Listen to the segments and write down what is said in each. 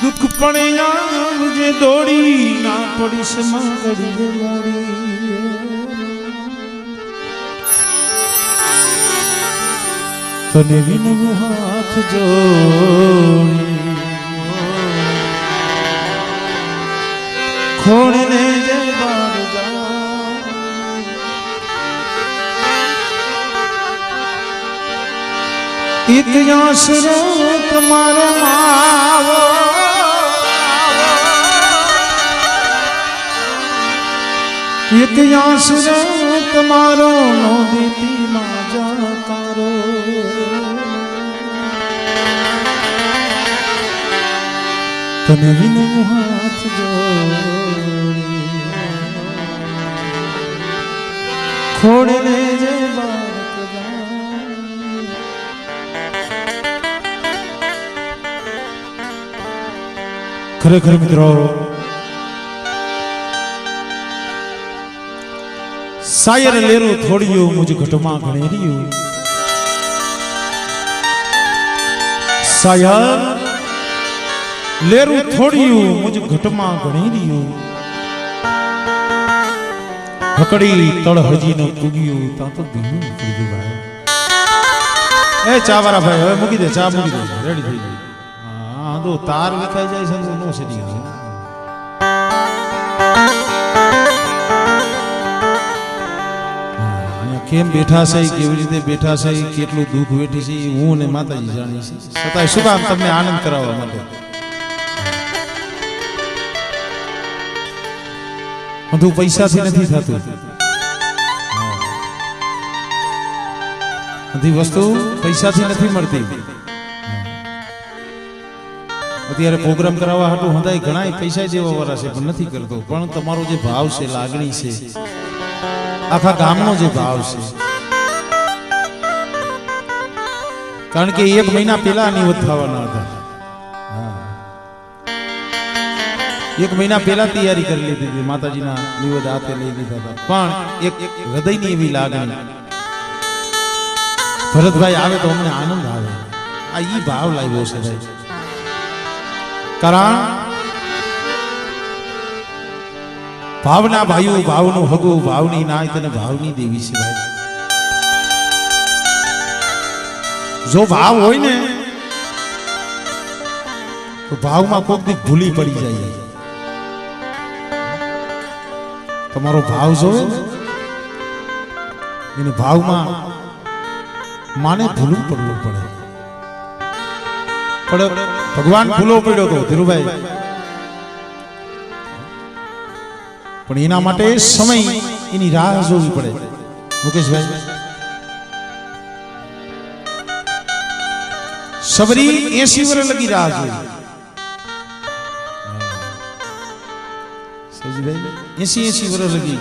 दुख पड़े मुझे दौड़ी ना पड़ी समगड़ी मोड़ी तने विनु हाथ जोड़ी खोड़ने जे बार जा इतिहास रो तुम्हारो मावो इतिहास रो तुम्हारो नो दीती माजा तारो तने विनु हाथ जोड़ी खोड़ने जे बार खरेखर मित्रों सायर लेरो थोड़ियो मुझे घटमा घणेरियो सायर लेरो थोड़ियो मुझे घटमा घणेरियो हकड़ी तड़ हजी न पुगियो ता तो धीमो निकली गयो भाई ए चा वाला भाई હવે મૂકી દે ચા મૂકી દે રેડી થઈ ગઈ હા તો તાર વિખાઈ જાય છે નો સડી ગયો કેમ બેઠા છે કેવી રીતે બેઠા છે કેટલું દુઃખ વેઠી છે હું અને માતાજી જાણી છે છતાંય શું કામ તમને આનંદ કરાવવા માટે બધું પૈસાથી નથી થતું બધી વસ્તુ પૈસાથી નથી મળતી અત્યારે પ્રોગ્રામ કરાવવા હાટું હંધાય ઘણા પૈસા જેવા વાળા છે પણ નથી કરતો પણ તમારો જે ભાવ છે લાગણી છે આખા ગામનો જે ભાવ છે કારણ કે એક મહિના પહેલા નિવત થવાના હતા એક મહિના પહેલા તૈયારી કરી લીધી હતી માતાજીના નિવત હાથે લઈ લીધા હતા પણ એક હૃદયની એવી લાગણી ભરતભાઈ આવે તો અમને આનંદ આવે આ ઈ ભાવ લાવ્યો છે ભાઈ કારણ ભાવના ભાઈઓ ભાવનું હગું ભાવની નાય તને ભાવની દેવી છે ભાઈ જો ભાવ હોય ને તો ભાવમાં કોક દી ભૂલી પડી જાય તમારો ભાવ જોવે એને ભાવમાં માને ભૂલવું પડવું પડે પણ ભગવાન ભૂલો પડ્યો તો ધીરુભાઈ પણ એના માટે સમય એની રાહ જોવી પડે મુકેશભાઈ સબરી 80 વર્ષ લગી રાહ જોઈ સજીભાઈ 80 વર્ષ લગી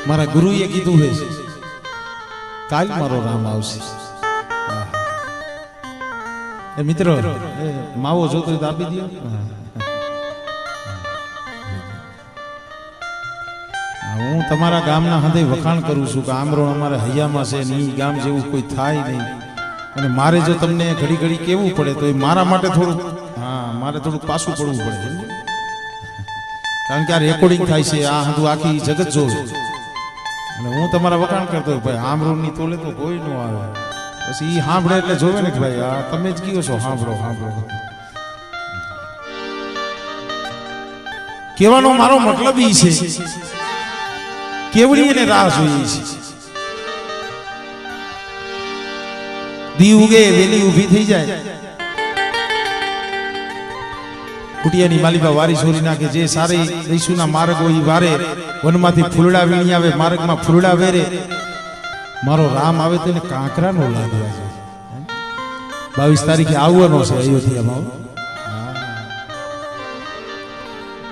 મારા ગુરુએ કીધું છે કાલ મારો રામ આવશે એ મિત્રો માવો જોતો તો આપી દો હું તમારા ગામના હંધે વખાણ કરું છું કે આમરોણ અમારા હૈયામાં છે ને ઈ ગામ જેવું કોઈ થાય નહીં અને મારે જો તમને ઘડી ઘડી કેવું પડે તો મારા માટે થોડું મારે થોડું પાછું પડવું પડે કારણ કે આ રેકોર્ડિંગ થાય છે આ હંધું આખી જગત જોવે અને હું તમારા વખાણ કરતો ભાઈ આમરોણની તોલે તો કોઈ ન આવે પછી ઈ સાંભળે એટલે જોવે ને કે ભાઈ આ તમે જ કયો છો સાંભળો સાંભળો કહેવાનો મારો મતલબ ઈ છે કેવડી એને રાહ જોઈએ છે દી ઉગે વેલી ઊભી થઈ જાય કુટિયાની માલિકા વારી છોરી નાખે જે સારી દઈશુના માર્ગ હોય વારે વનમાંથી ફૂલડા વીણી આવે માર્ગમાં ફૂલડા વેરે મારો રામ આવે તો એને કાંકરાનો લાગે 22 તારીખે આવવાનો છે અયોધ્યામાં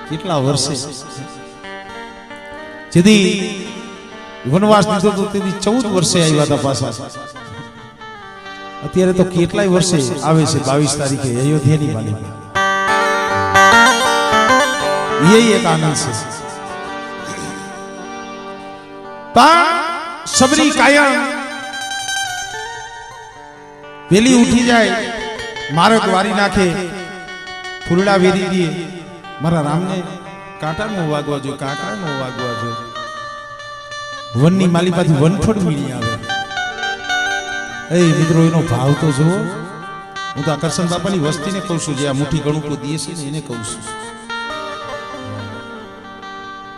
કેટલા વર્ષે જેથી વનવાસ દીધો તો તેથી 14 વર્ષે આવ્યા હતા પાછા અત્યારે તો કેટલાય વર્ષે આવે છે 22 તારીખે અયોધ્યાની માલિકા ये एक आनंद से सबरी कायम वेली उठी जाए મારો વારી નાખે, ફૂલડા વેરી દે, મારા રામને કાંટા નો વાગવા જોઈએ, કાંકરા નો વાગવા જોઈએ. વનની માલી પાછી વનફળ મીણી આવે. એ મિત્રો એનો ભાવ તો જુઓ. હું તો આકર્ષણ બાપાની વસ્તીને કહું છું, જે આ મુઠ્ઠી ગણું કોઈ દે છે ને એને કહું છું.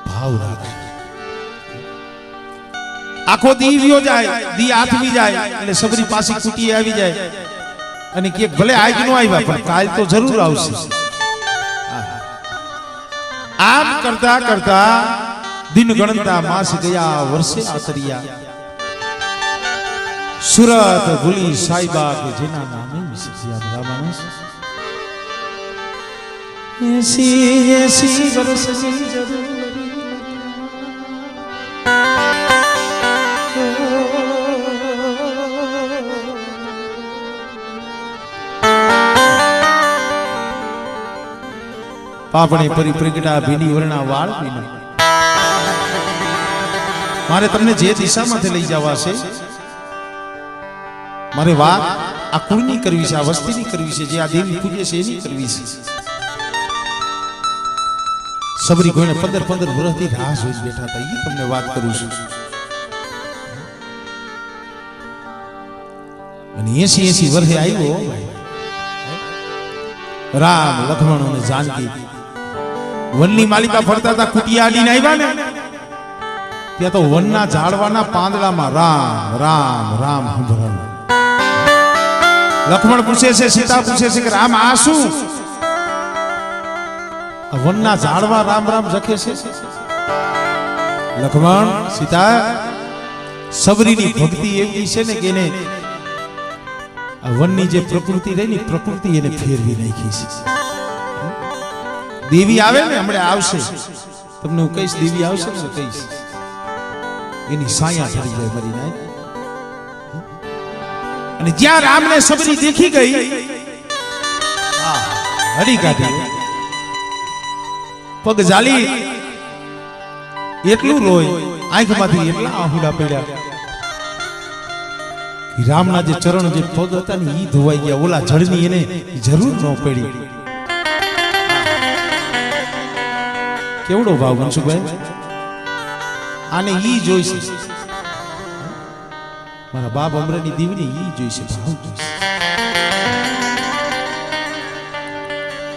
ભાવ રાખે. આખો દી વ્યો જાય, દી આથમી જાય એટલે સબરી પાસે કુટી આવી જાય અને કે ભલે આજ નો આવ્યા પણ કાલ તો જરૂર આવશે. આમ કરતા કરતા દિન ગણતા માસ ગયા, વર્ષે આતરિયા. સુરત ભૂલી સાઈબા કે જેના નામે વિશેષિયા માણસ 80 વર્ષની જરૂર. પાપણે પરી પ્રગટા ભીની વર્ણા વાળ પીના. મારે તમને જે દિશામાંથી લઈ જવા છે, મારે વાત આ કુળની કરવી છે, આ વસ્તીની કરવી છે, જે આ દેવી પૂજે છે એની કરવી છે. સબરી કોઈને 15 વર્ષથી રાહ જોઈ બેઠા હતા, એ તમને વાત કરું છું. અને 80 વર્ષે આવ્યો રામ, લક્ષ્મણ અને જાનકી વનની માલિકા ફરતા હતા. કુટિયા આડીને આવ્યા ને ત્યાં તો વનના ઝાડવાના પાંદડામાં રામ રામ રામ સંભળાયું. લક્ષ્મણ પૂછે છે, સીતા પૂછે છે કે રામ આ શું? વનના ઝાડવા રામ રામ જખે છે. લક્ષ્મણ સીતા, સબરીની ભક્તિ એવી છે ને કે એને આ વનની જે પ્રકૃતિ રહી ને પ્રકૃતિ એને ફેરવી નાખી છે. દેવી આવે ને હમણાં આવશે, તમને હું કહીશ, દેવી આવશે ને કહીશ, એની સાયા ચડી જાય મરી નાય. અને જ્યાં રામને સબરી દેખી ગઈ, હરી કાઢી પગ ઝાલી એટલું રોય, આંખમાંથી એટલા આહુડા પડ્યા. રામના જે ચરણ, જે પગ હતા ને ઈ ધોવાઈ ગયા. ઓલા જળની એને જરૂર ન પડી. કેવડો ભાવ મનસુખભાઈ, આને ઈ જોઈશે. મારા બાપ અમરેની દીવની ઈ જોઈશે, ભાવ જોઈશે.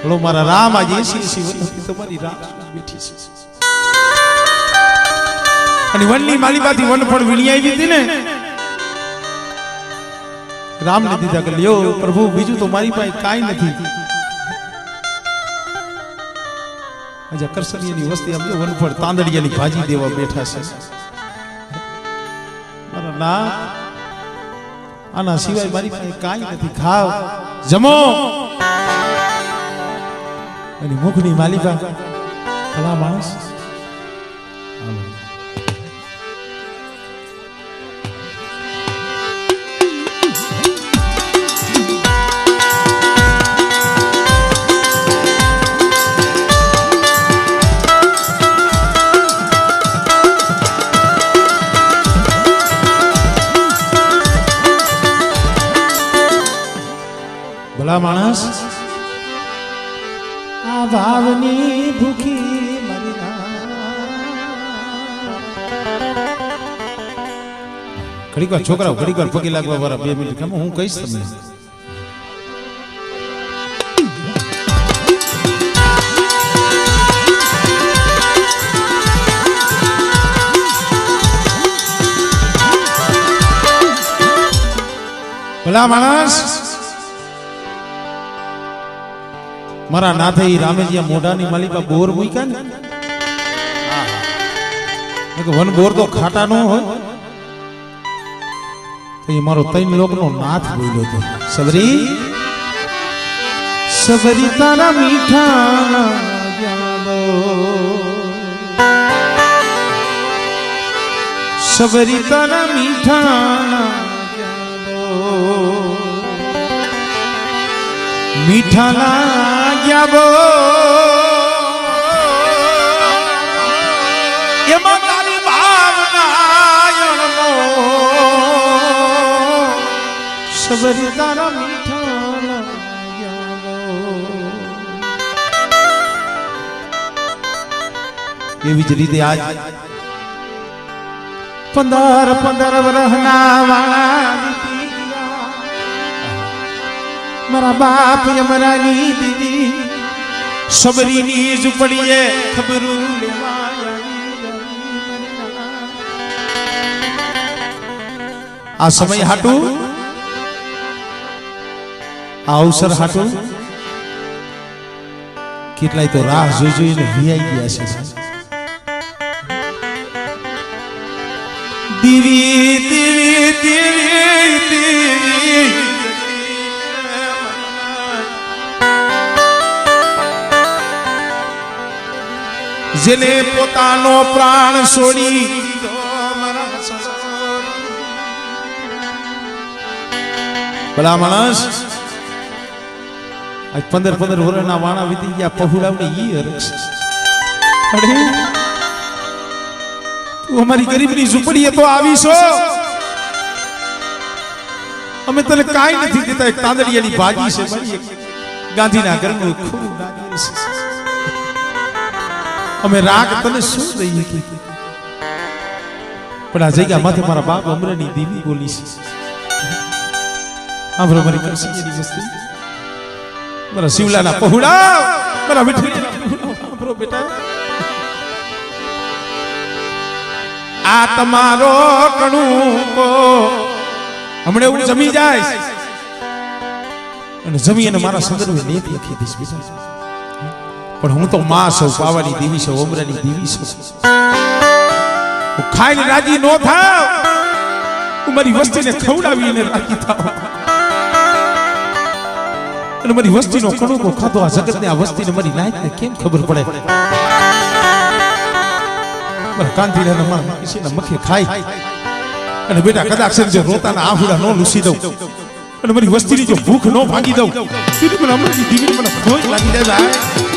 બોલો મારા રામ આજે 80 વર્ષથી તમારી રાહ બેઠી છે. અને વનની માલિકાથી વન પણ વીણી આવી હતી ને, રામને દીધા કે લ્યો પ્રભુ, બીજું તો મારી પાસે કાંઈ નથી. આજે કરસનિયાની વસ્તી આમ વનફળ તાંદડિયાની ભાજી દેવા બેઠા છે. મારા ના, આના સિવાય મારી પાસે કાંઈ નથી. ખાવ, જમો. અને મુખની માલિકા ભલા માણસ. ભલા માણસ, આ ભાવની ભૂખી ઘડીક વાર છોકરાઓ, ઘડીક વાર પગે લાગવા વાળા 2 મિનિટ કેમ હું કહીશ તમને. ભલા માણસ, મારા નાથે રામેજીયા મોઢાની માલિકા બોર મૂક્યા ને, વન બોર તો ખાટા નો હોય. તો એ મારો 3 લોકનો નાથ બોલ્યો હતો. સબરી સબરી તારા મીઠા યાદો, સબરી તારા મીઠા મીઠા લાગ્યા બો, એમાં તારી ભાવના સબરી તારા મીઠા એવી જ રીતે આજ 15 વર્ષના વાળા મારા બાપ યમરાની દીદી સબરીની ઝૂંપડીએ ખબરું લેવા આ સમય હાટું આ અવસર હાટું કેટલાય તો રાહ જોઈ જોઈને વિયાઈ ગયા છે દીવી દીવી દીવી દીવી જેને પોતાનો પ્રાણ છોડી ભલા માણસ 15 વર્ષના વાણા વીતી ગયા પહુડાવને ઈ હરસ અરે તું અમારી ગરીબની ઝૂંપડીએ તો આવીશો અમે તને કાઈ નથી દેતા એક તાંદડિયાની ભાજી છે મારી ગાંધીના ઘરનું ખૂબ લાગે છે અમે રાગ તને શું દઈએ કે પણ આ જગ્યા માથે મારા બાપ અમરની દેવી બોલી છે આમરો મારી કરસીની વસ્તી મારા શિવલાના પહોળા મારા વિઠ્ઠલના આમરો બેટા આ તમારો કણુકો હમણે હું જમી જાય અને જમી અને મારા સંદર્ભે નેત લખી દઈશ બેટા પણ હું તો માં છું પાવાની દેવી છું ઓમરાની દેવી છું હું ખાઈને રાજી નો થાવ હું મારી વસ્તીને ખવડાવીને રાજી થાવ અને મારી વસ્તીનો કણુકો ખાધો આ જગતને આ વસ્તીને મારી નાયકને કેમ ખબર પડે મારા કાંતિલાના મારા કિસીના મખે ખાઈ અને બેટા કદાચ જો રોતાના આહુડા નો લૂસી દઉં અને મારી વસ્તીની જો ભૂખ નો ભાગી દઉં સીધી મને અમૃતની દીવીને મને ભોજ લાગી જાય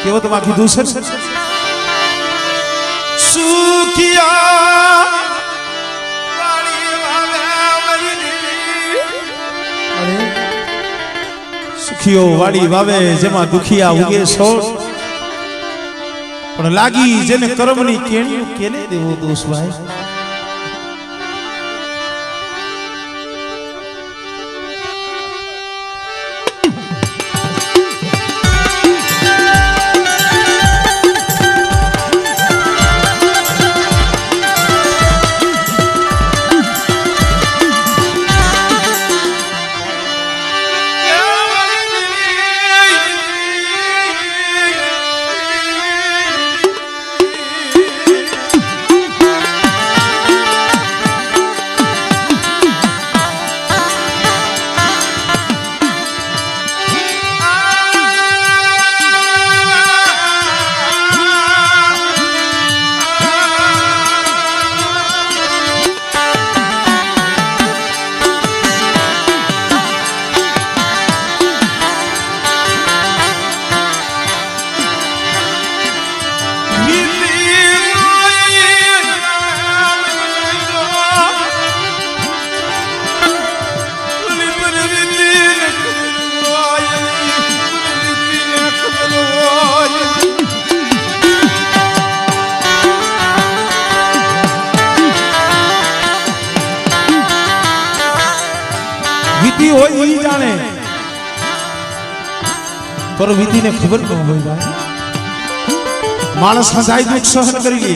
કેવો તો બાકી દૂસર સુખિયા સુખિયો વાડી વાવે જેમાં દુખિયા ઉગે સોળ પણ લાગી જેને કર્મની કેણી કેને દેવો દોષ ભાઈ હોય ઈ જાણે પર વિધિને ખબર ન હોય ભાઈ માણસ હજાય દુઃખ સહન કરી લે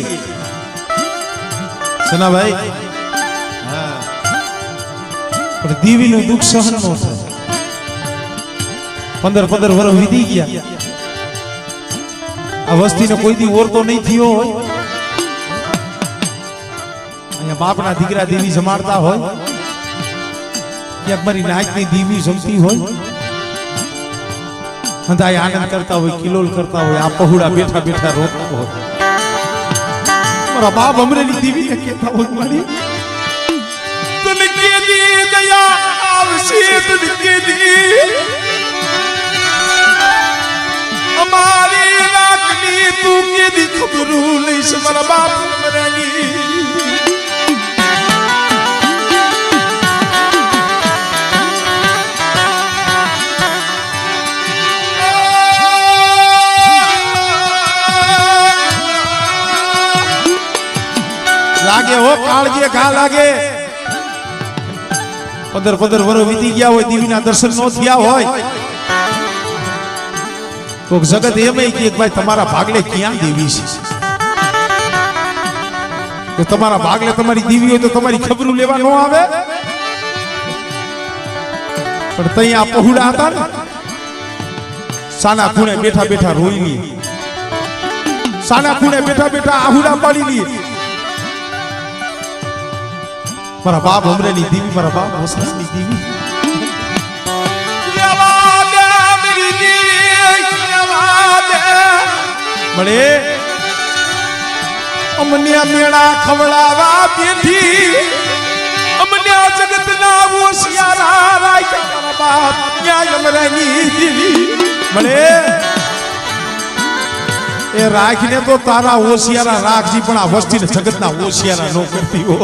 સના ભાઈ હા પણ દીવીનું દુઃખ સહન ન થાય. 15 વર્ષ વીતી ગયા. આ વસ્તીને કોઈ દી ઓરતો નહીં થયો હોય. અહીંયા બાપના દીકરા દેવી જમાડતા હોય, ક્યાંક મારી નાચની દેવી જમતી હોય, હંધાય આનંદ કરતા હોય, કિલોલ કરતા હોય, આ પહોળા બેઠા બેઠા રોતા હોય. મારા બાપ અમરેલી દેવીને કહેતા હોય, મારી તને કેદી દયા આવશે, તને કેદી અમારી રાખની તું કેદી ખબરું લઈશ મારા બાપ અમરેલી. લાગે હો કાળજે ઘા લાગે. 15 વર્ષ વીતી ગયા હોય, દેવીના દર્શન નો થયા હોય, તો જગત એમ કે ભાઈ તમારા ભાગલે ક્યાં દેવી છે? તમારા ભાગલે તમારી દેવી હોય તો તમારી ખબરું લેવા ન આવે. પણ તઈ આ પહોળા હતા ને, સાના ખૂણે બેઠા બેઠા રોઈ લી, સાના ખૂણે બેઠા બેઠા આહુડા પાડી લી. મારા બાપ અમરેલી દેવી, મારા બાપ વસરાની દેવી, મળે અમને મેળા ખવડાવા બેઠી, અમને જગતના હોશિયારા રાખ્યા મારા બાપ ન્યાય અમરેલી દેવી. મળે એ રાખીને તો તારા હોશિયારા રાખજી, પણ આ વસ્તીને જગતના હોશિયારા નો કરતી હો.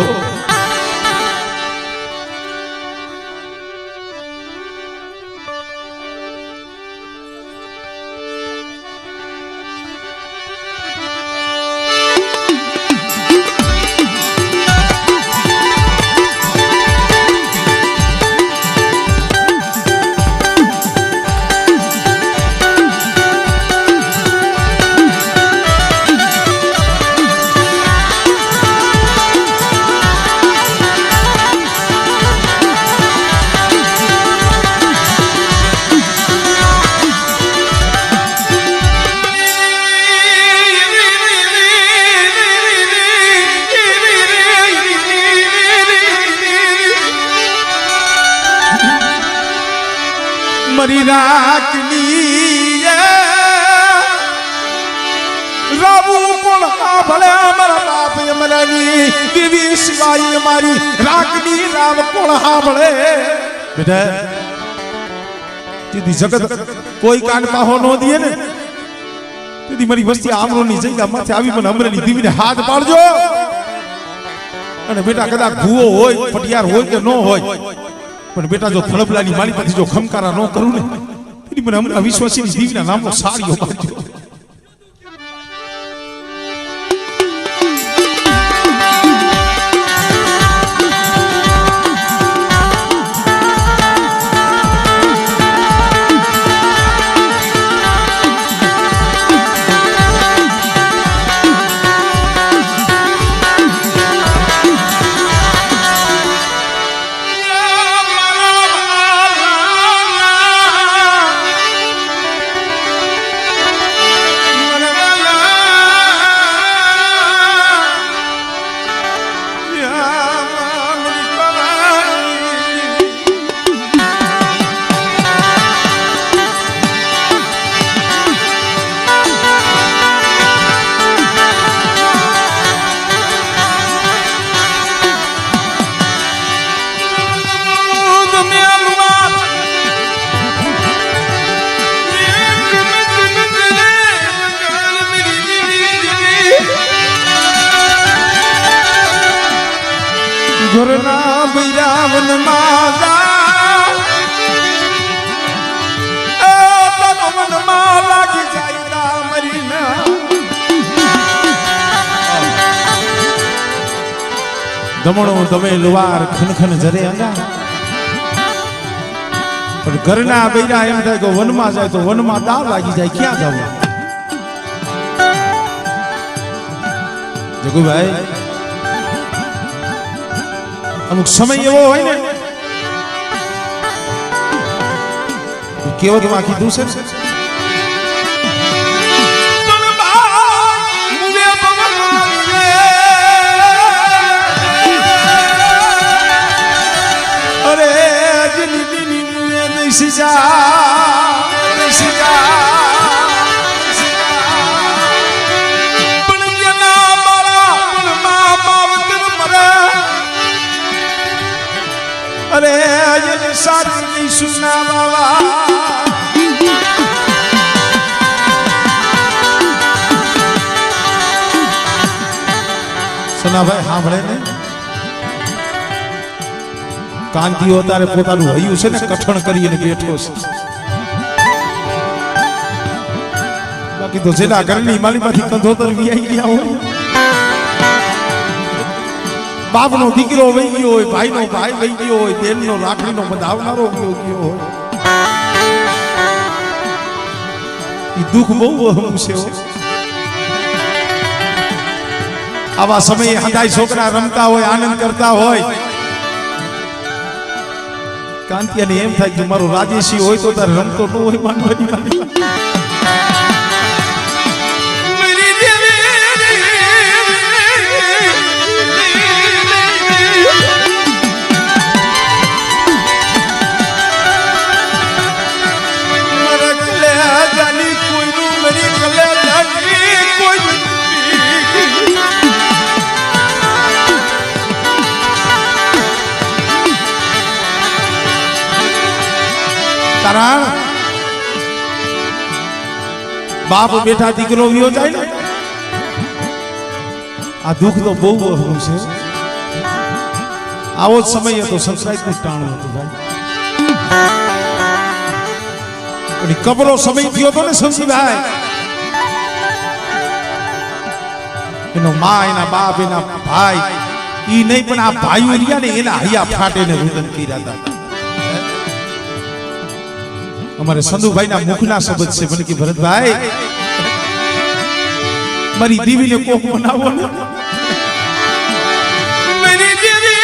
મારી રાખની રાબુ કોણ ભલે અમારા બાપ અમરેલી દેવી સિવાય મારી રાખની રામ કોણ હાંભળે. બેટા દીદી જગત કોઈ કાન પાહો નો દે ને, દીદી મારી વસ્તી આમરોની જગ્યા માથે આવી મને અમરેલી દેવીને હાથ પાડજો. અને બેટા કદાચ ભૂવો હોય, પટિયાર હોય કે ન હોય, પણ બેટા જો થળપલાની મારી પાસે જો ખમકારા ન કરું ને, એની મને હમણાં વિશ્વાસી દેવીના નામનો સારીઓ બાંધ્યો. ઘરના બૈરાવન માતા મન માં લાગી જાય મરીના. દમણો દમે લુવાર ખનખન જરે અંગા, પણ ઘરના બૈરા એમ થાય કે વનમાં જાય તો વનમાં દાવ લાગી જાય, ક્યાં જવું? જગુભાઈ અમુક સમય એવો હોય ને કેવતમાં કીધું છે અરે અરે સારી સુના બાબા સનાભાઈ સાંભળે ને કાંતિઓ તારે પોતાનું હૈયું છે ને કઠણ કરીને બેઠો છે બાકી તો જેના ઘરની માલીમાંથી કંધોતર વિયાઈ ગયા હોય બાપનો દીકરો વહી ગયો હોય ભાઈનો ભાઈ વહી ગયો હોય બેનનો રાખડીનો બંધાવનારો ગયો હોય એ દુઃખ બહુ અહમ છે આવા સમયે હદાય છોકરા રમતા હોય આનંદ કરતા હોય કાંતિયાને એમ થાય કે મારો રાજેશી હોય તો તારે રમતો ન હોય માનવાની બાપ બેઠા દીકરો વિયો જાય ને આ દુઃખ તો બહુ અઘરું છે આવો જ સમય હતો સંસારિકનું ટાણું હતું ભાઈ કબરો સમય થયો હતો ને સંજીભાઈ એનો માં એના બાપ એના ભાઈ ઈ નહીં પણ આ ભાઈઓ રહ્યા ને એના હૈયા ફાટે ને રુદન કર્યા હતા અમારે સંધુભાઈ ના મુખના શબ્દ છે મને કે ભરતભાઈ મારી દીવીને કોક બનાવો ને મારી દીવી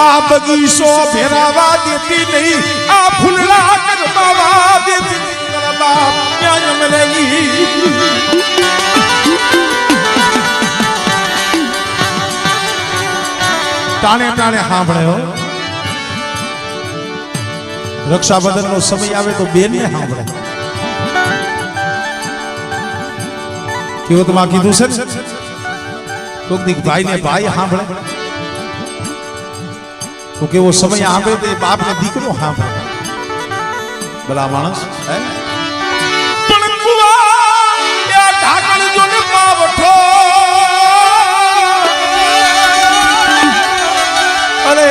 આ બગીચો ભેરાવા દેતી નહીં આ ફૂલડા કરવાવા દેતી બાપ ત્યાં મરેગી ટાણે ટાણે સાંભળ્યો રક્ષાબંધન નો સમય આવે તો બેન ને સાંભળે કેવો તો માં કીધું છે કોક દીક ભાઈ ને ભાઈ સાંભળે તો કેવો સમય આવે તો બાપ ને દીકરો સાંભળે ભલા માણસ પણ કુવા ઢાકણ જો ને પાવઠો અરે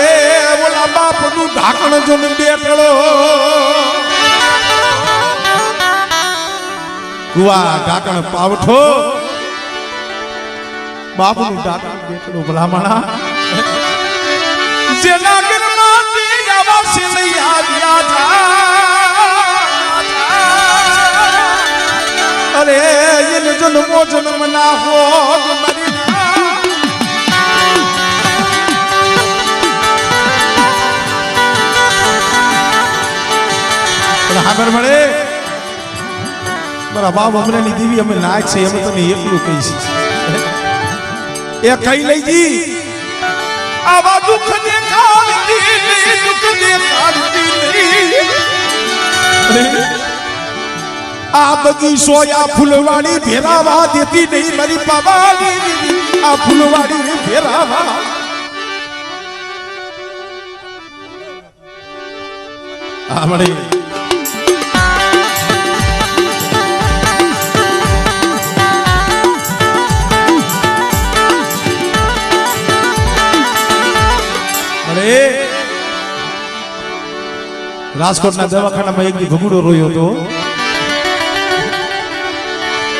ઓલા બાપનું ઢાકણ જો ને બેઠો કુવા ઢાકણ પાવઠો બાપનું ઢાકણ બેઠો ભલામણા જેના ઘરમાંથી આવાસે નહીં આવ્યા અરે એને જન્મો જન્મ ના હોત મરી ખબર મળે મારા બાપ હમણાંની દેવી અમે નાચ છે અમે તને એટલું કહીશું એ કઈ લઈ જી આવા દુઃખ દેખાડતી દુઃખ દેખાડતી આ બગીચો આ ફૂલવાડી ભેરાવા દેતી નહીં મારી પાવાની આ ફૂલવાડી ભેરાવા આ મળે રાજકોટના દવાખાનામાં એક ભગુડો રોયો હતો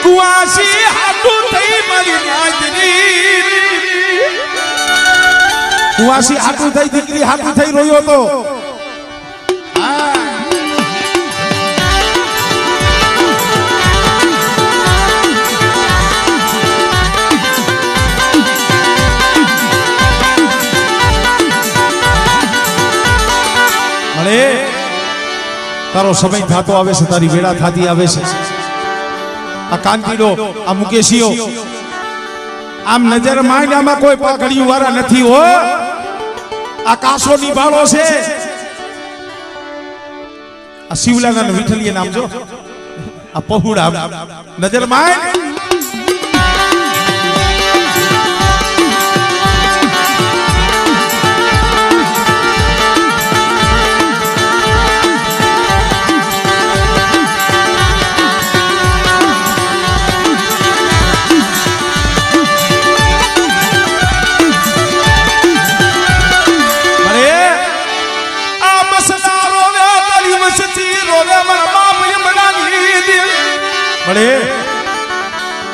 કુવાસી હાટું થઈ મારી નાજરી કુવાસી હાટું થઈ દીકરી હાટું થઈ રોયો હતો અરે તારો સમય થતો આવે છે, તારી વેળા થતી આવે છે. આ કાંતીડો, આ મુકેશીઓ આમ નજર માંડ, આમાં કોઈ પાઘડિયું વાળા નથી હો. આ કાસો નિભાળો છે. આ શિવલાના વિઠ્ઠલીએ નામ જો, આ પહુડા નજર માંડ.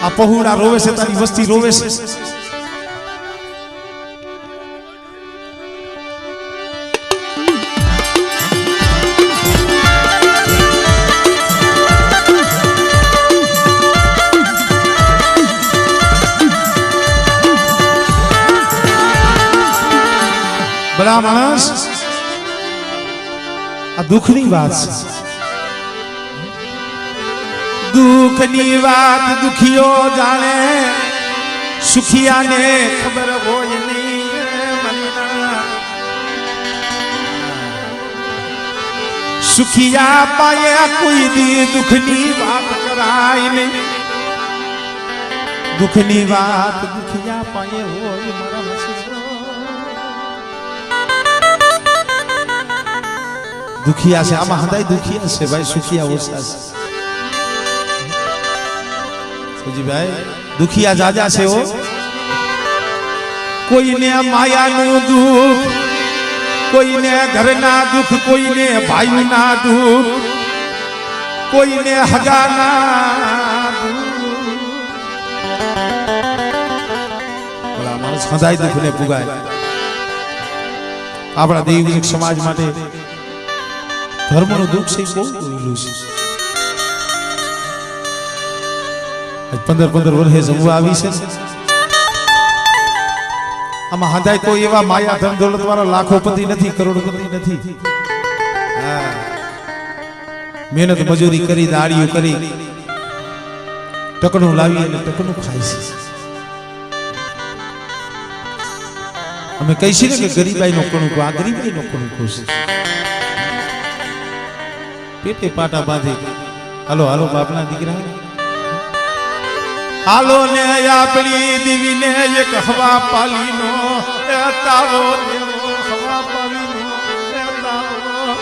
આ પહુડા રોવે છે, તારી વસ્તી રોવે છે. બધા માણસ આ દુઃખની વાત છે. દુઃખની વાત દુખીઓ જાણે, સુખિયાને ખબર હોય નહીં. સુખિયા પાયા કોઈ દી દુઃખની વાત કરાય નહીં. દુઃખની વાત દુખિયા પાયે હોય. દુખિયા છે આમાં હદાય દુખિયા છે ભાઈ, સુખિયા ઓછા છે. ભાઈ દુખિયા જાજા છે હો. કોઈને માયાનું દુઃખ, કોઈને ઘરના દુઃખ, કોઈને ભાઈના દુઃખ, કોઈને હગાના દુઃખ. માણસ હદાય દુઃખને પુગાય. આપણા દૈવિક સમાજ માટે ધર્મનું દુઃખ છે બહુ રહેલું છે. 15 વર્ષે જમવા આવી છે. આમાં હદાય કોઈ એવા માયા ધન દોલત વાળા લાખોપતિ નથી, કરોડપતિ નથી. મહેનત મજૂરી કરી, દાડીઓ કરી, ટકણું લાવી અને ટકણું ખાય છે. અમે કહીશું ને કે ગરીબાઈ નો કણું, આ ગરીબાઈ નો કણું ખુશ. પેટે પાટા બાંધી હાલો હાલો બાપના દીકરા, હાલો ને આપણી દીવીને એક હવા પાલીનો તારો દેવો. હવા પાલીનો તારો.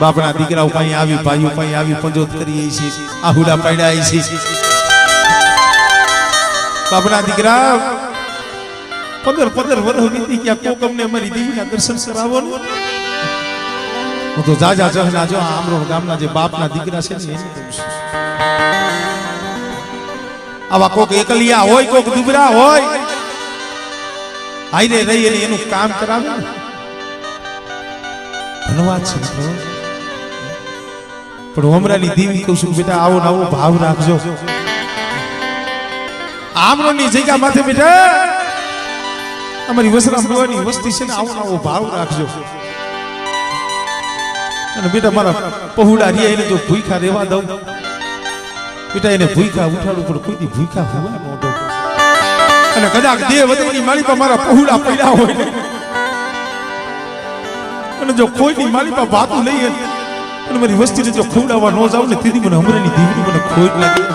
બાપના દીકરાઓ પાસે આવી, ભાઈઓ પાસે આવી, પંજોત કરીએ છીએ, આહુડા પાડ્યા છે. બાપના દીકરા 15 વર્ષ વીતી ગયા, કોક અમને અમારી દેવીના દર્શન કરાવો ને. હું તો જાજા જહના જો આમરોડ ગામના જે બાપના દીકરા છે ને એને કહું છું. આવા કોક એકલિયા હોય, કોક દુબરા હોય, હાઈરે રહી અને એનું કામ કરાવે ને ધન્યવાદ છે. પણ હમણાંની દેવી કહું છું બેટા આવો ને આવો ભાવ રાખજો. આમરોની જગ્યા માથે બેટા અમારી વસરામ ડોવાની વસ્તી છે ને, આવો ને આવો ભાવ રાખજો. અને બેટા મારા પહુડા રહ્યા એને જો ભૂખા રહેવા દઉં બેટા, એને ભૂખા ઉઠાડું પણ કોઈ દી ભૂખા હોવા ન દઉં. અને કદાચ દેહ વતનની માળી પર મારા પહુડા પડ્યા હોય ને, અને જો કોઈની માળી પર ભાતું લઈ અને મારી વસ્તીને જો ખવડાવવા ન જાવ ને, તેથી મને હમણાંની દીવની મને ખોટ લાગી.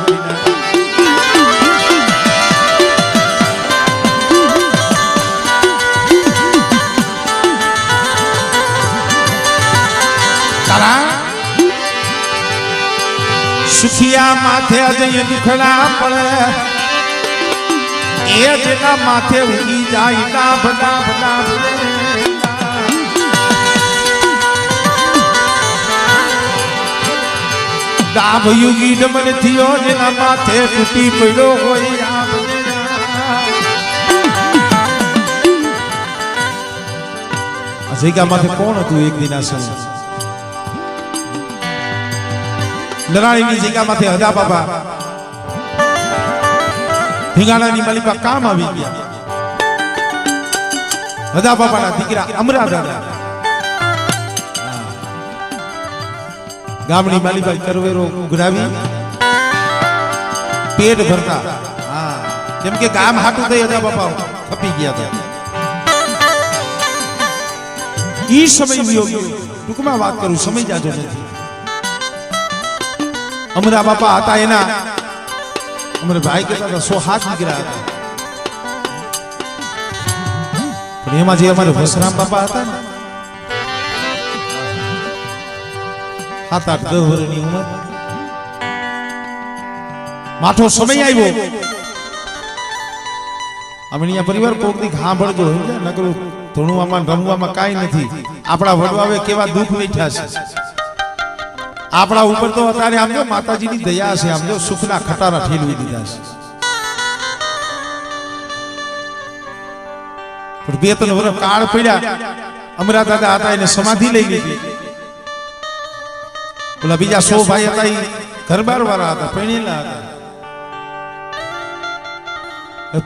સુખિયા માથે અજય દુખડા પડે, એ જેના માથે ઉગી જાય ના ભલા ભલા. દાભ યુગી દમન થયો જેના માથે તૂટી પડ્યો હોય. આ જગ્યા માથે કોણ હતું એક દિના સમય? નરાણીની જગ્યામાંથી હદા બાબા ભીંગાણાની માલિકા કામ આવી ગયા. હદા બાપાના દીકરા અમરા દાદા ગામની માલીબાઈ કરવેરો ઉઘરાવી પેટ ભરતા. હા, કેમ કે ગામ હાટું થઈ હદા બાપા ખપી ગયા હતા. ઈ સમય વિયો ગયો. ટૂંકમાં વાત કરું, સમય જાજો નથી. અમરા બાપા હતા એના અમારે ભાઈ કહેતા હતા 107 દીકરા હતા. પણ એમાં જે અમારે વસરામ બાપા હતા ને 7-8-10 વર્ષની ઉંમર, માઠો સમય આવ્યો. અમે અહીંયા પરિવાર કોકની સાંભળજો, નકરું ધૂણવામાં રમવામાં કાંઈ નથી. આપણા વડવાવે કેવા દુઃખ વેઠ્યા છે આપણા ઉપર. તો અત્યારે આમ જો માતાજીની દયા છે, આમ જો સુખના ખટારા ઠેલવી દીધા છે. પણ 2-3 વર્ષ કાળ પડ્યા. અમરા દાદા હતા એને સમાધિ લઈ લીધી. પેલા બીજા 100 ભાઈ હતા એ ઘરબાર વાળા હતા, પરણેલા હતા.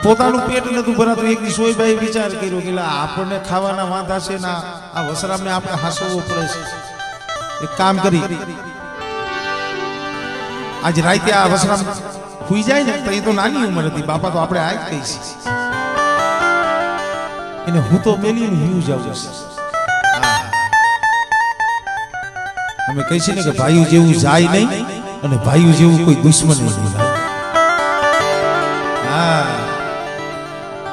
પોતાનું પેટ નતું ભરાતું. એક દી 100 ભાઈ વિચાર કર્યો કે આપણને ખાવાના વાંધા છે ને આ વસરામને આપણે હાસવવો પડે છે. એક કામ કરી, આજ રાતે આ વસરામ સુઈ જાય ને તો એ તો નાની ઉંમર હતી, બાપા તો આપણે આ જ કહીશ એને હું તો મેલીને હું જાઉં છું. અમે કહીશું ને કે ભાઈઓ જેવું જાય નહીં અને ભાઈઓ જેવું કોઈ દુશ્મન નહીં. હા,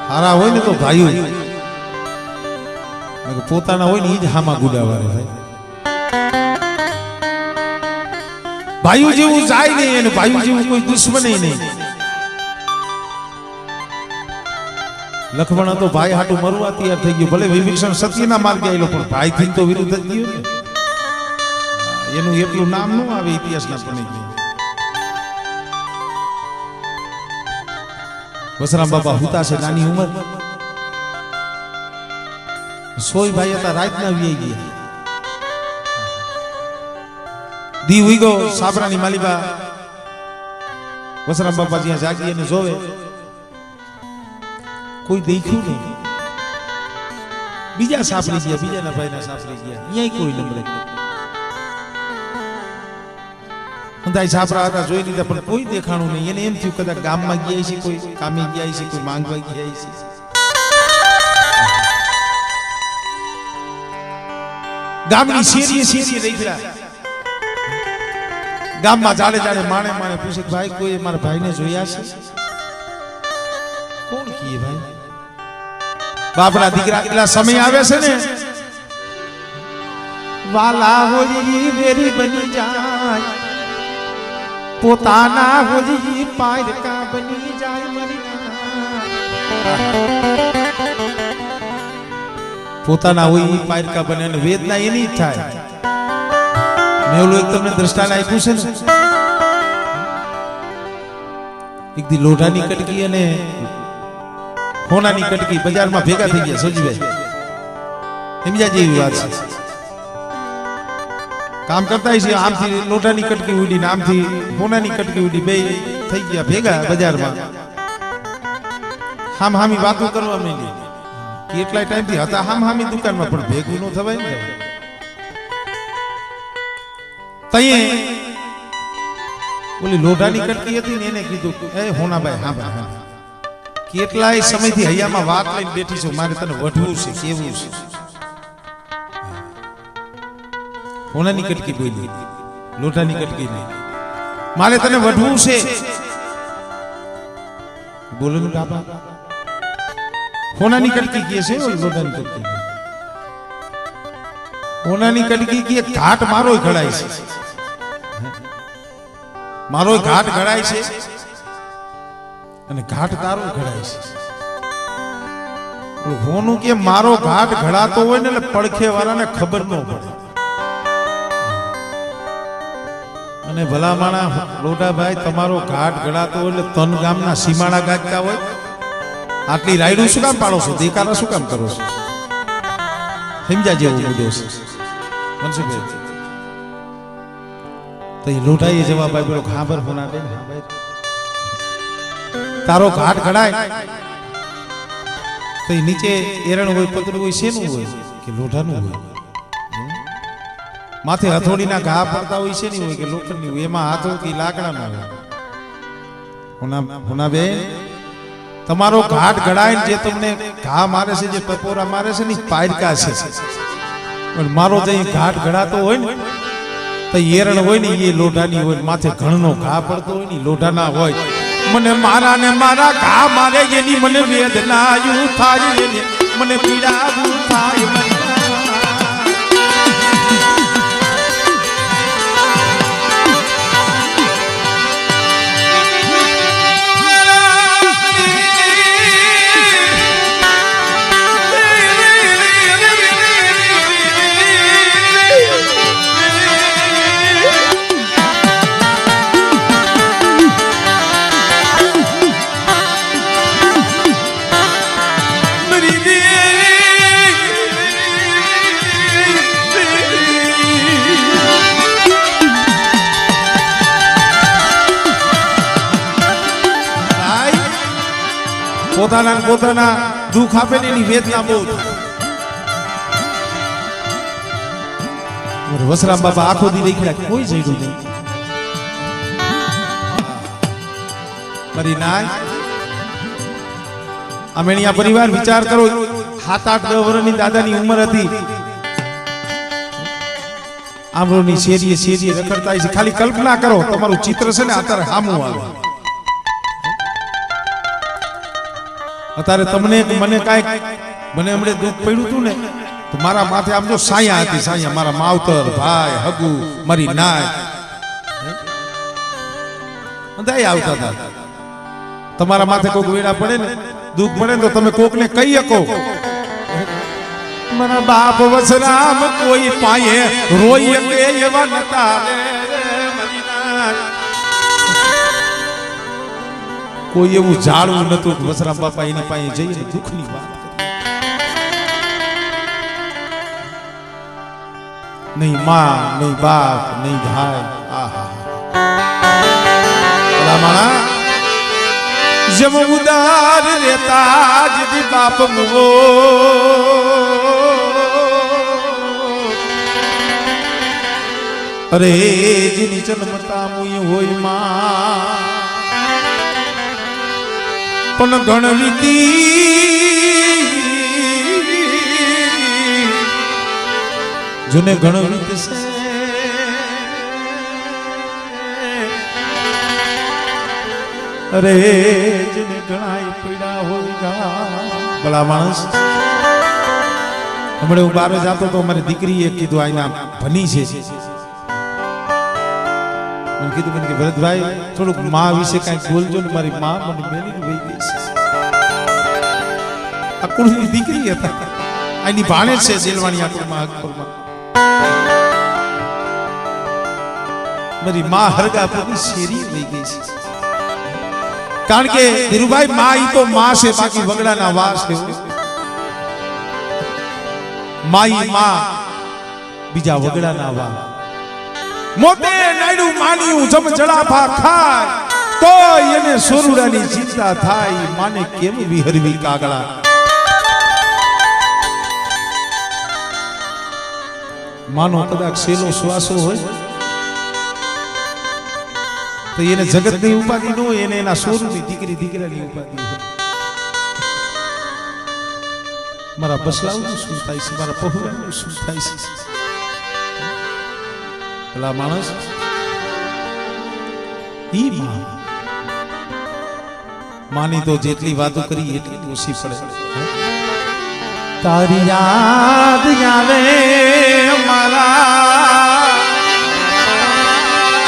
હારા હોય ને તો ભાઈઓ, પોતાના હોય ને એ જ હામા ગુડાવારે ભાઈ. ભાઈઓ જેવું જાય નહીં અને ભાઈઓ જેવું કોઈ દુશ્મન નહીં. લખમણ તો ભાઈ હાટું મરવા તૈયાર થઈ ગયો. ભલે વિભીષણ સત્યના માર્ગે આવેલો પણ ભાઈ થી તો વિરુદ્ધ જ ગયો ને. એનું એટલું નામ ન આવે ઇતિહાસના પણ. વસરામ બાપા હુતા છે નાની ઉંમર. 100 ભાઈ હતા, રાતના વી ગયા. દી ઉઈ ગયો. સાબરાની માલીબા વસરામ બાપા જ્યાં જાગી અને જોવે કોઈ દેખ્યું નહીં. બીજા સાપડી ગયા, બીજાના ભાઈના સાપડી ગયા, અહીંયા કોઈ નંબરે અંદાજ સાપરા હતા, જોઈ લીધા પણ કોઈ દેખાણું નહીં. એને એમ થયું કદાચ ગામમાં ગયા છે, કોઈ કામે ગયા છે, કોઈ માંગવા ગયા છે. ગામની શેરીએ રહી ગયા. ગામમાં જાડે જાડે માણે પૂછે ભાઈ કોઈ મારા ભાઈને જોયા છે? કોણ કીએ ભાઈ? બાપના દીકરા એટલા સમય આવે છે ને વાલા હોજી વેરી બની જાય, પોતાના હોજી પારકા બની જાય. પોતાના હોય પારકા બને અને વેદના એની જ થાય. મેં ઓલું એક તમને દ્રષ્ટાંત આપ્યું છે ને, એક દી લોઢાની કટકી અને હોનાની કટકી બજારમાં ભેગા થઈ ગયા. સજભાઈ સમજ્યા જેવી વાત છે. કામ કરતા છે, આમથી લોઢાની કટકી ઉડી ને આમથી હોનાની કટકી ઉડી, બે થઈ ગયા ભેગા બજારમાં. હામી વાતો કરવા માંડી. કેટલાય ટાઈમથી હતા હામી દુકાનમાં પણ ભેગું ન થવાય ને. તઈએ ઓલી લોઢાની કટકી હતી ને એને કીધું એ હોનાભાઈ હા ભાઈ કેટલાય સમયથી હૈયામાં વાત લઈને બેઠી છું, મારે તને વઢવું છે, કેવું છે. હોનાની કટકી બોલી, લોઢાની કટકી નહીં. મારે તને વઢવું છે. બોલો ને બાપા. હોનાની કટકી કહે છે, લોઢાની કટકી. હોનાની કટકી કહે ઘાટ મારો ઘડાય છે, મારો ઘાટ ઘડાય છે અને ઘાટ તારો ઘડાય છે. હોનું કે મારો ઘાટ ઘડાતો હોય ને એટલે પડખે વાળાને ખબર ન પડે. અને ભલા માણા લોઢાભાઈ તમારો ઘાટ ઘડાતો હોય એટલે તન ગામના સીમાડા ગાજતા હોય, આટલી રાયડું શું કામ પાડો છો, દેખાડા શું કામ કરો છો? સમજા જેવું મુદ્દો છે મનસુખભાઈ. તો એ લોઢાઈએ જવાબ આપ્યો ખાબર હોના બેન, તારો ઘાટ ઘડાય તો તો એ નીચે એરણ હોય પતરું હોય શેનું હોય કે લોઢાનું હોય માથે હથોડીના ઘા પડતા હોય છે નહીં હોય કે લોખંડની હોય એમાં હાથોડી લાકડાના હોય હોના બેન તમારો ઘાટ ગળાય જે તમને ઘા મારે છે જે ટપોરા મારે છે ને પાયરકા છે પણ મારો જે ઘાટ ગળાતો હોય ને તો એરણ હોય ને એ લોઢાની હોય માથે ઘણનો ઘા પડતો હોય ને લોઢાના હોય મને મારા ને મારા ઘા મારે એની મને વેદના યુ થાય મને પીડા થાય પોતાના દુઃખ આપે ને એની વેદના બહુ થાય વસરામ બાબા આખો દી દેખ્યા કોઈ જઈડું નહીં મારી નાય અમેણિયા પરિવાર વિચાર કરો 7-8 વર્ષની દાદાની ઉંમર હતી આમરોની શેરીએ રખડતા છે ખાલી કલ્પના કરો તમારું ચિત્ર છે ને અત્યારે સામું આવે અત્યારે તમને મને કાંઈક મને હમણે દુઃખ પડ્યું હતું ને તો મારા માથે આમ જો સાયા હતી સાયા મારા માવતર ભાઈ હગુ મારી નાય બધાય આવતા હતા તમારા માથે કોઈક વેડા પડે ને દુઃખ પડે તો તમે કોકને કહી શકો મારા બાપ વસરામ કોઈ પાયે રોઈ કે એવા નતા કોઈ એવું જાળવું નતું કે વસરામ બાપા એની પાસે જઈને દુઃખની વાત નહીં માં નહીં બાપ નહીં ભાઈ આહા માણા જમ ઉદાર રેતા જદી બાપ મુવો અરે જેની જન્મતા મુય હોય માં પણ ગણવીતી જોને ગણવીત છે અરે જેને ગણાય પીડા હોય ભલા માણસ હમણાં હું બારે જાતો તો મારી દીકરીએ કીધું આના ભની છે મને કીધું કે ભરતભાઈ થોડુંક માં વિશે કાંઈક બોલજો ને મારી માં મને મેલીને વહી ગઈ છે આ કુળની દીકરી હતા આની ભાણે છે જેલવાણી આકુરમાં અકબરમાં મારી માં હરગા પૂરી શેરી વહી ગઈ છે કારણ કે ધીરુભાઈ માં ઈ તો માં છે બાકી વગડાના વાસ છે માઈ માં બીજા વગડાના વા મોતે નાયડું માન્યું જમ જળાફા ખાય તો એને સોરુડાની ચિંતા થાય માને કેમ વિહરવી કાગડા માનો કદાચ સેલો શ્વાસો હોય તો એને જગતની ઉપાધિ ન હોય એને એના સોરુની દીકરી દીકરાની ઉપાધિ હોય મારા બસલાવનું શું થાય છે મારા પહુરાનું શું થાય છે પેલા માણસ ઈ માની તો જેટલી વાતો કરી એટલી ઓછી પડે તારી યાદ આવે મારા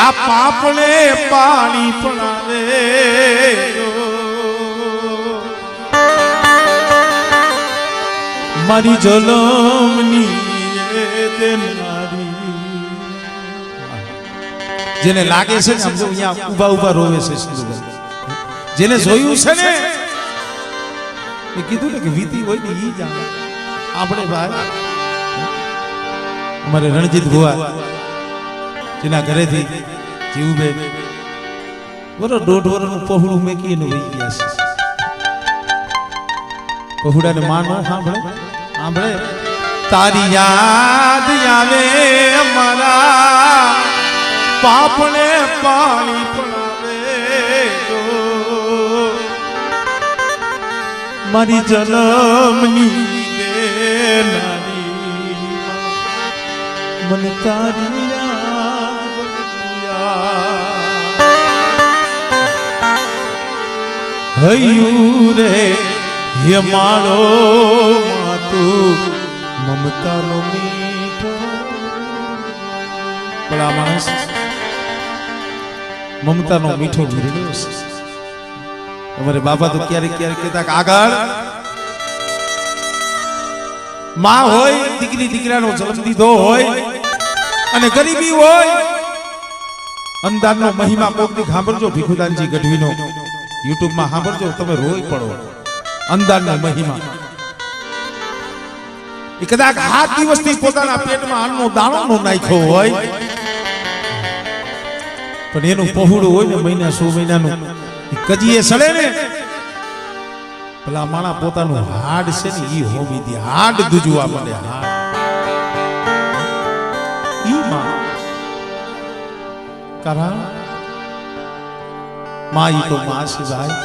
આ પાપને પાણી પડાવે મારી જલમની દેનારી જેને લાગે છે ને સમજો અહીંયા ઊભા ઊભા રોવે છે જેને જોયું છે ને એ કીધું ને કે વીતી હોય ને ઈ જાણે આપણે ભાઈ અમારે રણજીત ભુવા જેના ઘરેથી જીવબે બરો 1.5 વર્ષનું પહોળું મેકીને વહી ગયા છે પહુડાને માં નો સાંભળે સાંભળે તારી યાદ આવે અમારા પાપને પાણી પડાવે મારી જન્મની નારી મને તારી હૈયું રે હે મારો માતું મમતાનો મીઠો બડા માણસ મમતાનો મીઠો વીરડો છે અમારે બાપા તો ક્યારેક ક્યારેક કહેતા કે આગળ માં હોય દીકરી દીકરાનો જન્મ દીધો હોય અને ગરીબી હોય અંદાજનો મહિમા કોકની સાંભળજો ભીખુદાનજી ગઢવીનો યુટ્યુબ માં સાંભળજો તમે રોઈ પડો અંદાજનો મહિમા એ કદાચ 7 દિવસથી પોતાના પેટમાં અન્નનો દાણો નો નાખ્યો હોય પણ એનું પહોળું હોય ને મહિના 100 મહિનાનું કજીએ સડે ને પેલા માણા પોતાનું હાડ છે ને ઈ હોમી દે હાડ દુજવા પડે હાડ ઈ માં કારણ માં ઈ તો માં સિવાય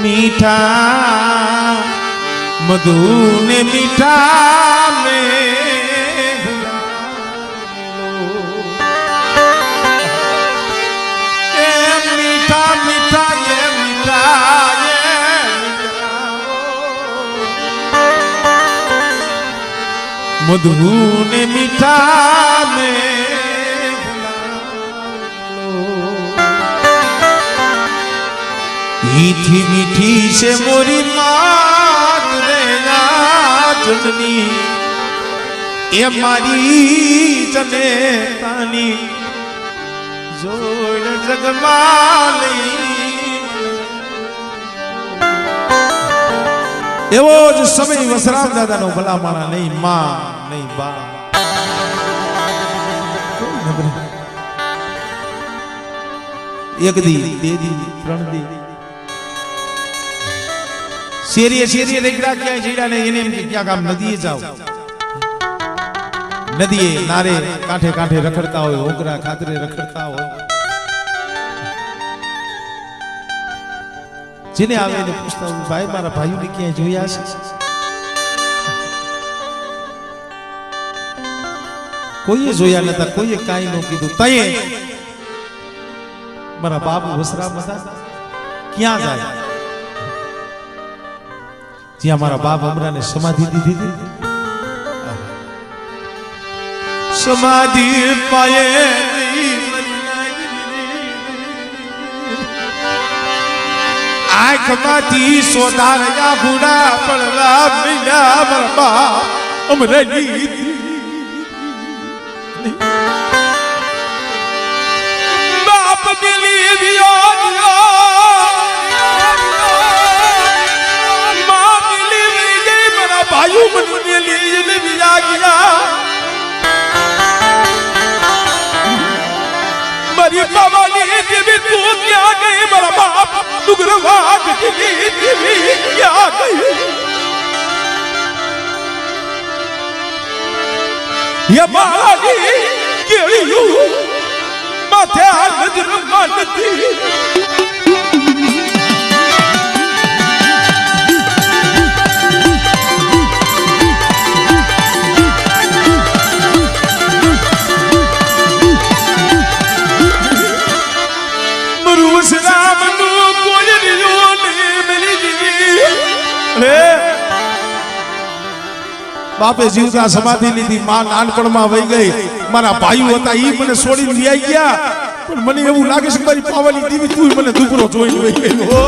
મીઠા મધુ ને મીઠા મે મીઠા મીઠા ये मीठा मधु ने मीठा में मीठी मीठी से मोरी मात रे जननी ए मारी जने तानी जोड़ जगमाली एवो जो समय वसराम दादा नो भला माना नहीं मां नहीं बा एक दी दे दी त्रण दी शेरिए शेरिए रेकड़ा क्या जीड़ा ने इने क्या काम नदीए जाओ नदीए नारे कांठे कांठे रखड़ता हो ओकरा खातरे रखड़ता हो जिने आवे ने पूछता हूं भाई मारा भाईओ ने क्या जोया छे कोई जोया नता कोई काई नो कीधु तये मारा बाप वसरा मता क्या जाए जी हमारा बाप हमरा ने समाधि दी थी समाधि पाए आँख माथी सोधारया बूढ़ा पड़ला मीना मरबा हमरे बाप दिली दियो माँ दिली गई मेरा भाई मन दिली भी आ गया मरी बाबाली देवी तू क्या गई मेरा बाप दुग्रवाद देवी क्या गई ये बाबाली केड़ियो माथे नजर मानती बापे जीवता समाधि लीधी मां नानपण में वही गई मारा भाई होता ई मने छोड़ी लई आई गया पण मने एवं लागे छे मारी पावली दीवी तू मने दुपरो जोई वही गई हो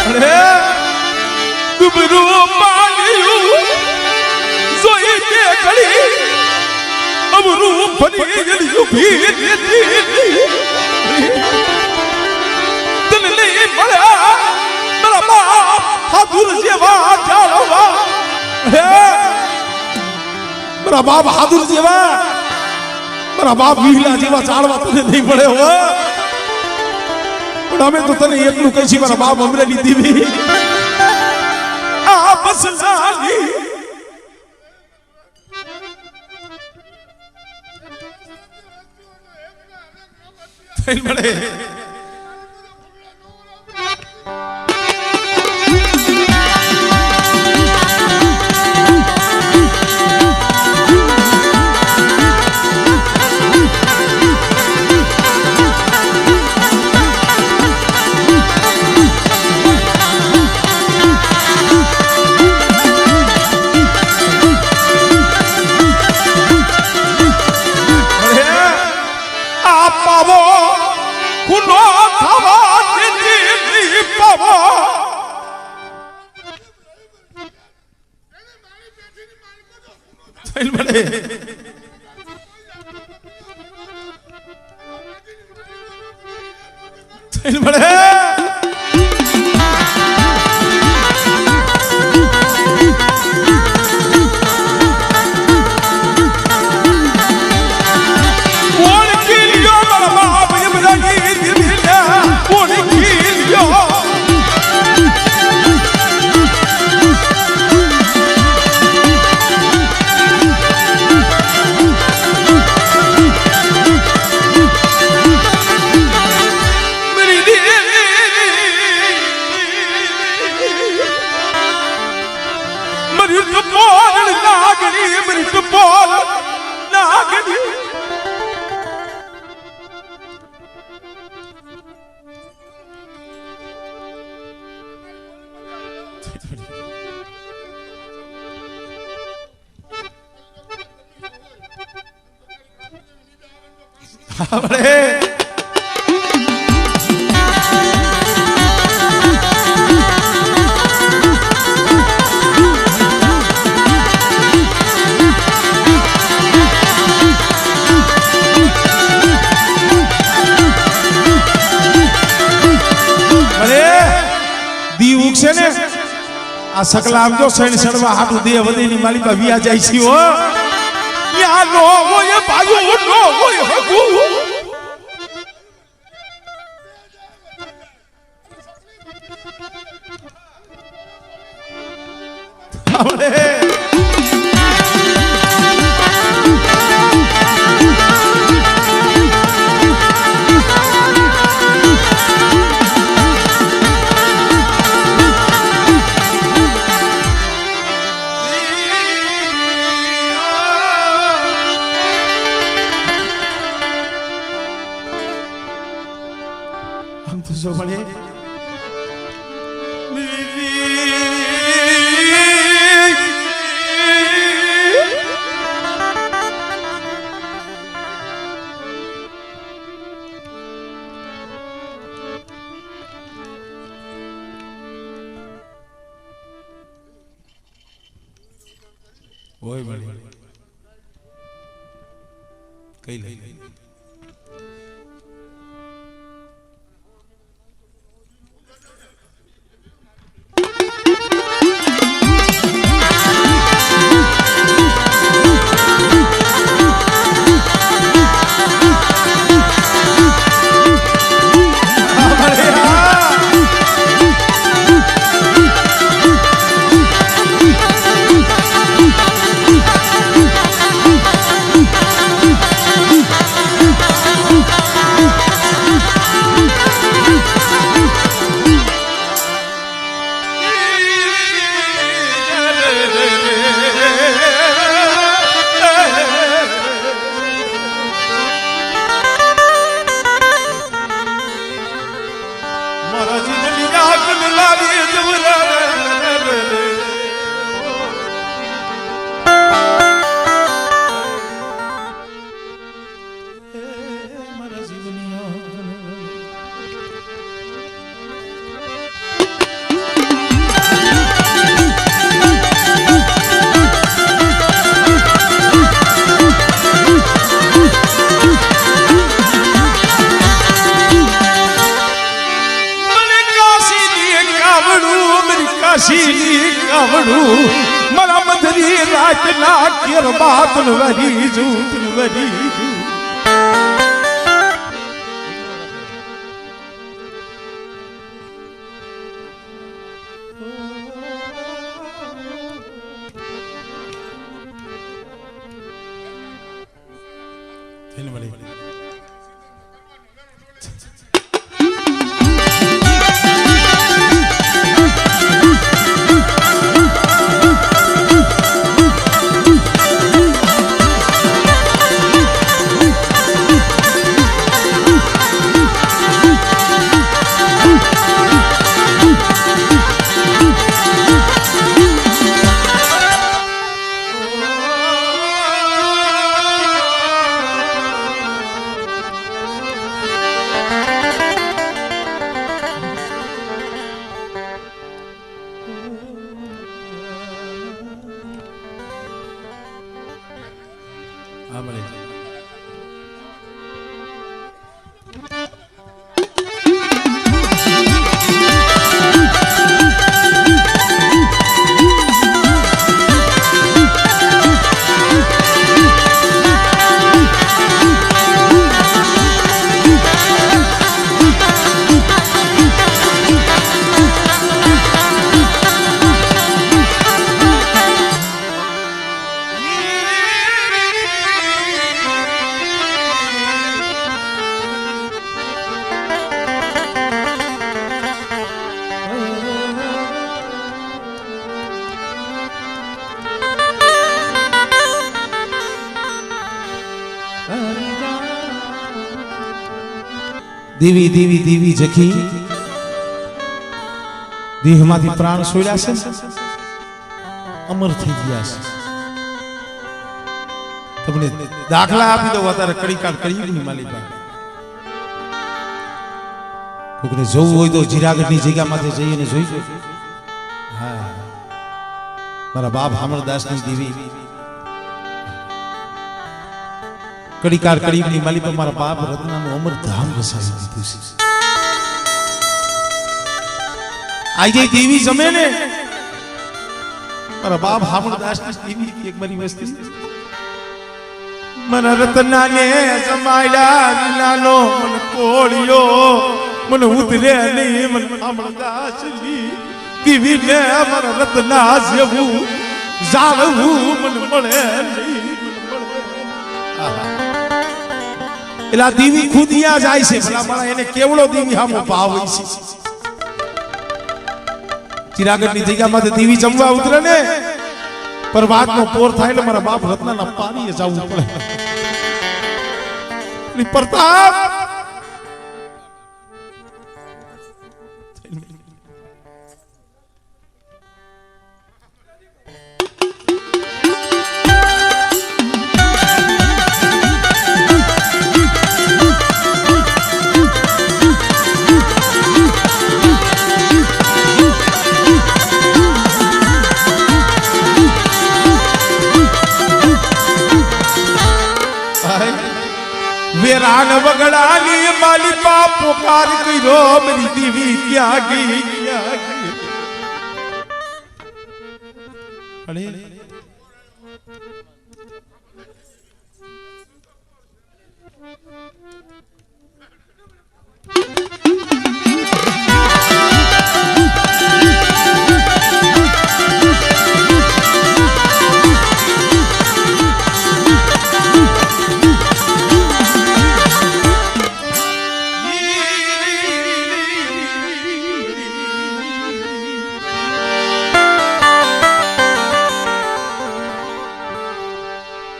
अरे दुपरो मानियो जोई के खड़ी अब रूप बनी गई भी दिल नहीं बड़ा मेरा बाप हाथुर से बाहर जा रहा है મારા બાપ હાદુર જેવા, મારા બાપ વિહલા જેવા ચાલવા તને નહીં પડે હો. પણ અમે તો તને એટલું કહીશું, મારા બાપ અમરેલી દીવી આ બસલાલી થઈ મળે. આ સકલા આમ જો સૈન સડવા હાટુ દે વધેની માલિકા વિયા જાય છે હો. યા નો હોય ભાઈ નો હોય હગુ આવડે. જો ભલે ઓય ભલે કઈ લઈ કાશી કાવડું મારા મધ વરી રાતના કેર બાત વરી જૂત વરી દેવી દેવી દેવી જખી દેહમાંથી પ્રાણ છોડ્યા છે અમર થઈ ગયા છે તમને દાખલા આપી દો અત્યારે કડીકાળ કરી નહીં માલિકા કોઈને જવું હોય તો જીરાગઢની જગ્યામાંથી જઈને જોઈજો હા મારા બાપ હામરદાસની દેવી કડીકાર કરીબની માલી પર મારા બાપ રત્નાનું અમર ધામ વસાવી દીધું છે આજે દેવી જમે ને મારા બાપ હામરદાસની દેવી એક મારી વસ્તી મન રત્નાને જમાડ્યા લીલાનો મન કોળિયો મન ઉતરે નહીં મન હામરદાસની દેવીને મારા રત્ના જેવું જાળવું મન મળે નહીં એલા દેવી ખુદિયા જાય છે ભલા મારા એને કેવડો દેવી હામો ભાવ હોય છે ચિરાગઢની જગ્યામાંથી દેવી જમવા ઉતરે ને પર વાતનો પોર થાય એટલે મારા બાપ રત્નાના પાણીએ જવું પડે પ્રતાપ વેરાન વગડાની માલિકા પોકાર કર્યો મેરી દેવી ક્યાં ગઈ અરે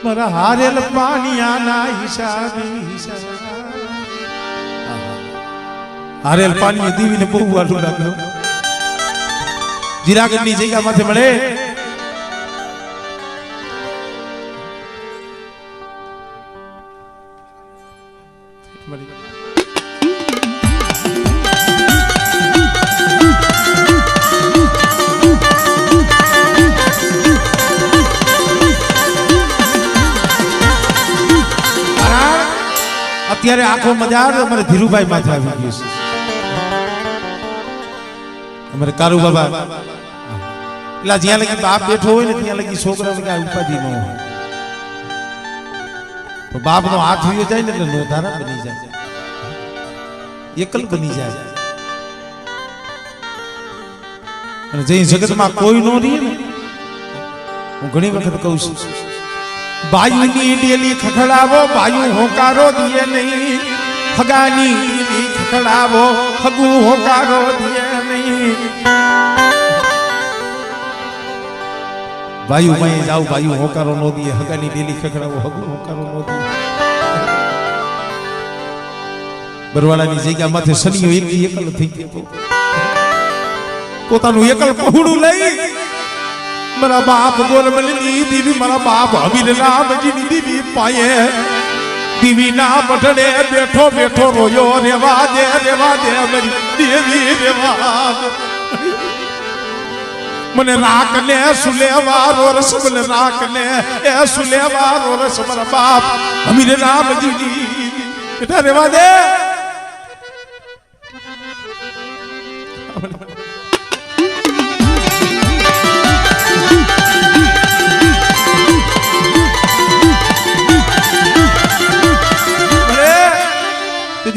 મારા હારેલ પાણીયાના હિસાબે હારેલ પાણી દેવીને બહુ વાલું લાગ્યું જીરાગઢની જગ્યામાંથી મળે અત્યારે આખો મજાર અમારે ધીરુભાઈ માથે આવી ગયું છે અમારે કારુ બાબા એટલે જ્યાં લગી બાપ બેઠો હોય ને ત્યાં લગી છોકરા કઈ ઉપાધિ ન હોય. તો બાપ નો હાથ વિયો જાય ને એટલે નોધારા બની જાય, એકલ બની જાય. અને જે જગતમાં કોઈ નો રહે ને, હું ઘણી વખત કહું છું, બાયુની ડેલી ખખડાવો, બાયુ હોકારો દિયે નહીં. હગાની ડેલી ખખડાવો, હગુ હોકારો દિયે નહીં. બાયુ માં જાવ, બાયુ હોકારો નો દિયે. હગાની ડેલી ખખડાવો, હગુ હોકારો નો દિયે. બરવાળાની જગ્યામાંથી શનિયો એકલ થઈ ગયો, પોતાનું એકલ પહોળું લઈ મારા બાપ ગોરમલની દીવી, મારા બાપ અમીર રામજીની દીવી પાયે દીવી ના પટડે બેઠો બેઠો રોયો. રેવા દે મારી દેવી, રેવા દે મને. રાખને સુલેવારો રસ, મને રાખને એ સુલેવારો રસ, મારા બાપ અમીર રામજીની બેટા રેવા દે.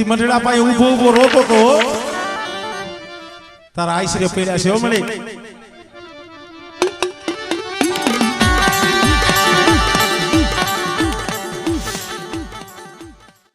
મંડળા પાસે ઉભો ઉભો રોતો તો તારા આઈશ્રે પડ્યા છે. મળે